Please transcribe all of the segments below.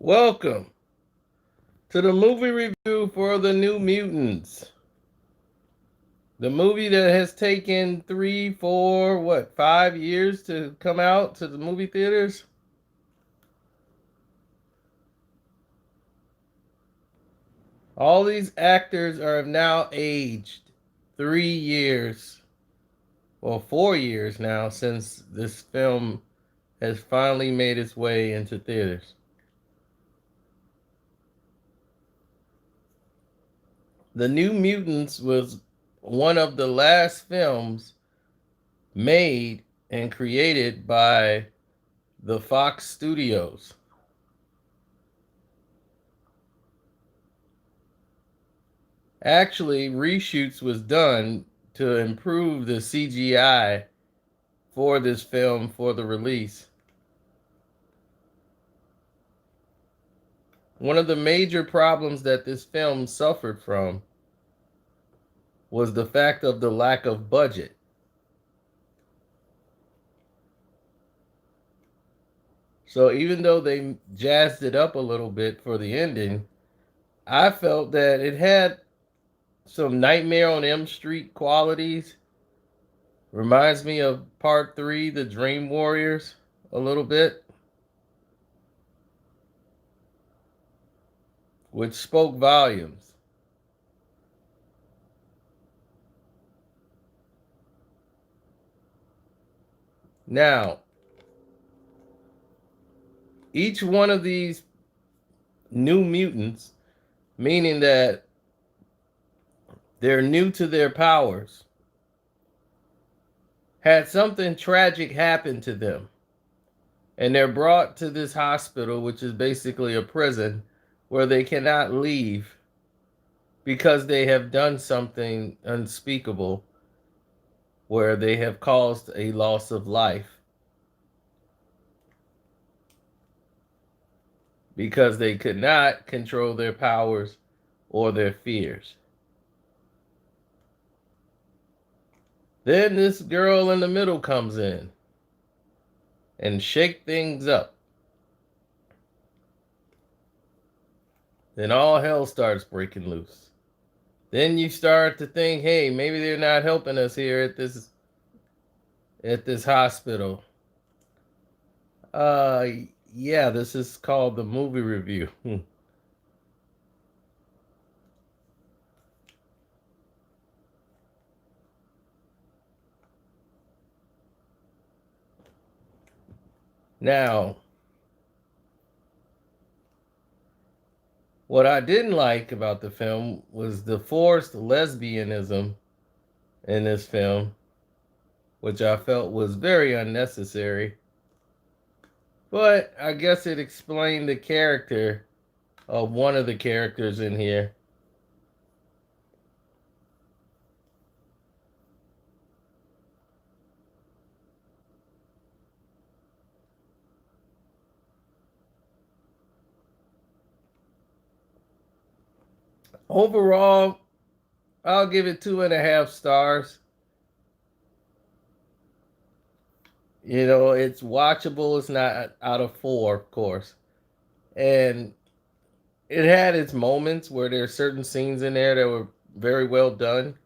Welcome to the movie review for The New Mutants. The movie that has taken 5 years to come out to the movie theaters. All these actors are now aged 3 years, well, 4 years now since this film has finally made its way into theaters. The New Mutants was one of the last films made and created by the Fox Studios. Actually, reshoots was done to improve the CGI for this film for the release. One of the major problems that this film suffered from was the fact of the lack of budget. So even though they jazzed it up a little bit for the ending, I felt that it had some Nightmare on Elm Street qualities. Reminds me of part 3, The Dream Warriors, a little bit, which spoke volumes. Now, each one of these new mutants, meaning that they're new to their powers, had something tragic happen to them. And they're brought to this hospital, which is basically a prison, where they cannot leave because they have done something unspeakable, where they have caused a loss of life because they could not control their powers or their fears. Then this girl in the middle comes in and shake things up. Then all hell starts breaking loose. Then you start to think, hey, maybe they're not helping us here at this hospital. Uh yeah, this is called the movie review. Now, what I didn't like about the film was the forced lesbianism in this film, which I felt was very unnecessary. But I guess it explained the character of one of the characters in here. Overall, I'll give it 2.5 stars. You know, it's watchable. It's not out of 4, of course. And it had its moments where there are certain scenes in there that were very well done.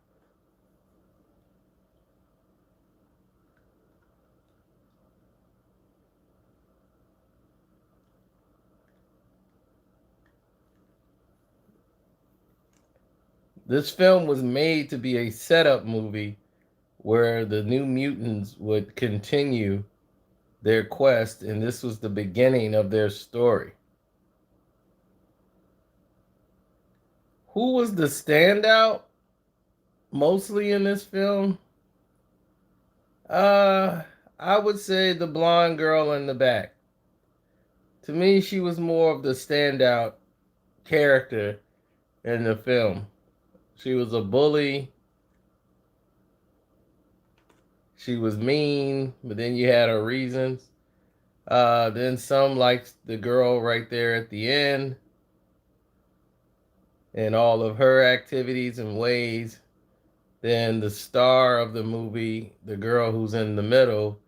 This film was made to be a setup movie where the New Mutants would continue their quest, and this was the beginning of their story. Who was the standout mostly in this film? Uh, I would say the blonde girl in the back. To me, she was more of the standout character in the film. She was a bully. She was mean, but then you had her reasons. Then some liked the girl right there at the end and all of her activities and ways. Then the star of the movie, the girl who's in the middle,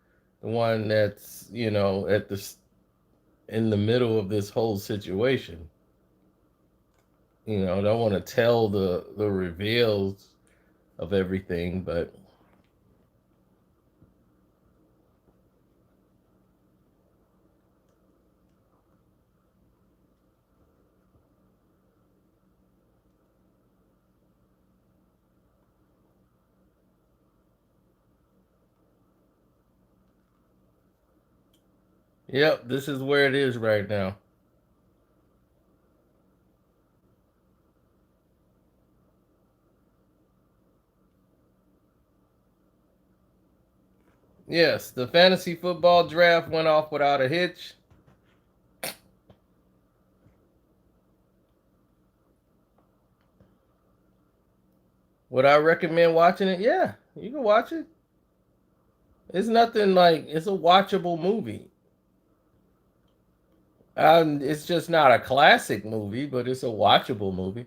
the one that's, at in the middle of this whole situation. I don't want to tell the reveals of everything, but yep, this is where it is right now. Yes, the fantasy football draft went off without a hitch. Would I recommend watching it? Yeah, you can watch it. It's nothing like it's a watchable movie. It's just not a classic movie, but it's a watchable movie.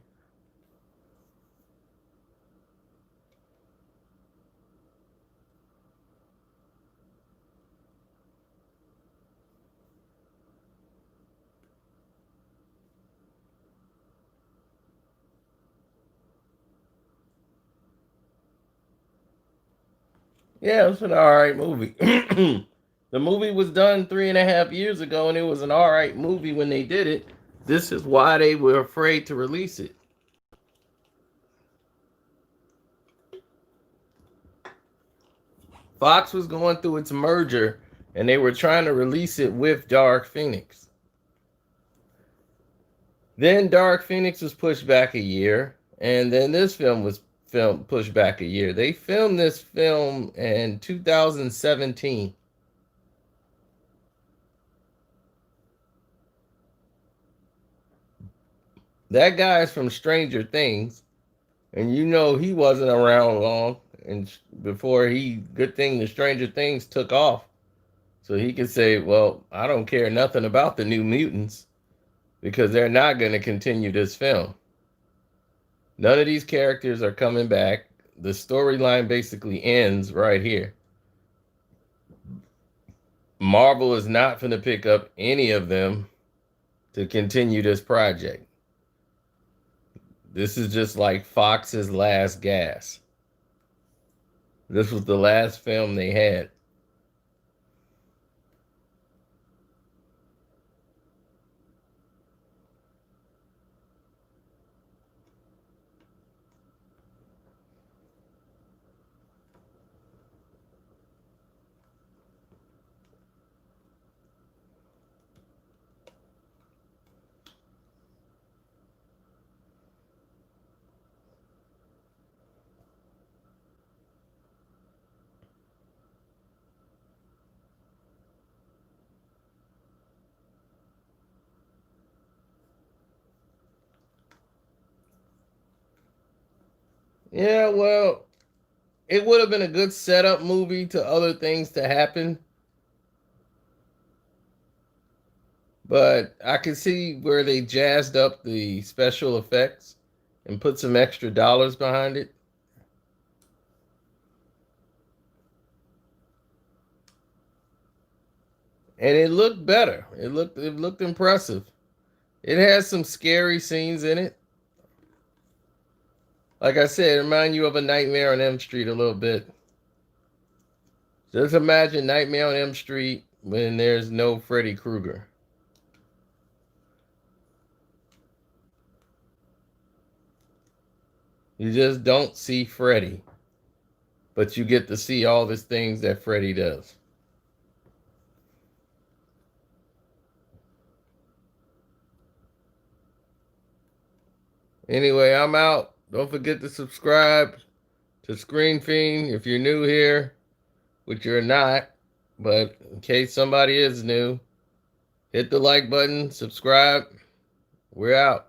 Yeah, it's an all right movie. The movie was done 3.5 years ago, and it was an all right movie when they did it. This is why they were afraid to release it. Fox was going through its merger, and they were trying to release it with Dark Phoenix. Then Dark Phoenix was pushed back a year, and then this film was pushed back a year. They filmed this film in 2017. That guy's from Stranger Things, and he wasn't around long. And before good thing the Stranger Things took off, so he could say, "Well, I don't care nothing about the New Mutants because they're not going to continue this film. None of these characters are coming back. The storyline basically ends right here. Marvel is not going to pick up any of them to continue this project. This is just like Fox's last gas. This was the last film they had." Yeah, well, it would have been a good setup movie to other things to happen, but I can see where they jazzed up the special effects and put some extra dollars behind it. And it looked better. It looked impressive. It has some scary scenes in it. Like I said, it reminds you of a Nightmare on Elm Street a little bit. Just imagine Nightmare on Elm Street when there's no Freddy Krueger. You just don't see Freddy, but you get to see all these things that Freddy does. Anyway, I'm out. Don't forget to subscribe to Screen Fiend if you're new here, which you're not, but in case somebody is new, hit the like button, subscribe. We're out.